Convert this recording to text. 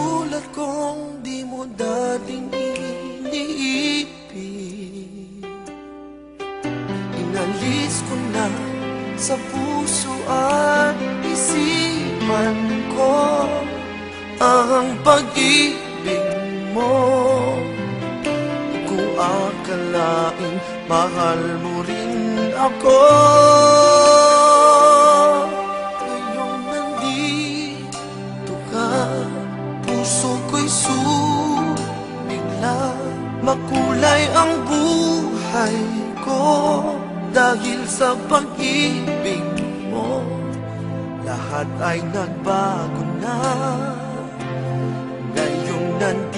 Katulad kong di mo dating iniibig, inalis ko na sa puso at isipan ko ang pag-ibig mo. Di ko akalaing mahal mo rin ako. Ngayong nandito ka, puso ko'y sumigla. Makulay ang buhay ko dahil sa pag-ibig mo. Lahat ay nagbago na ngayong nandito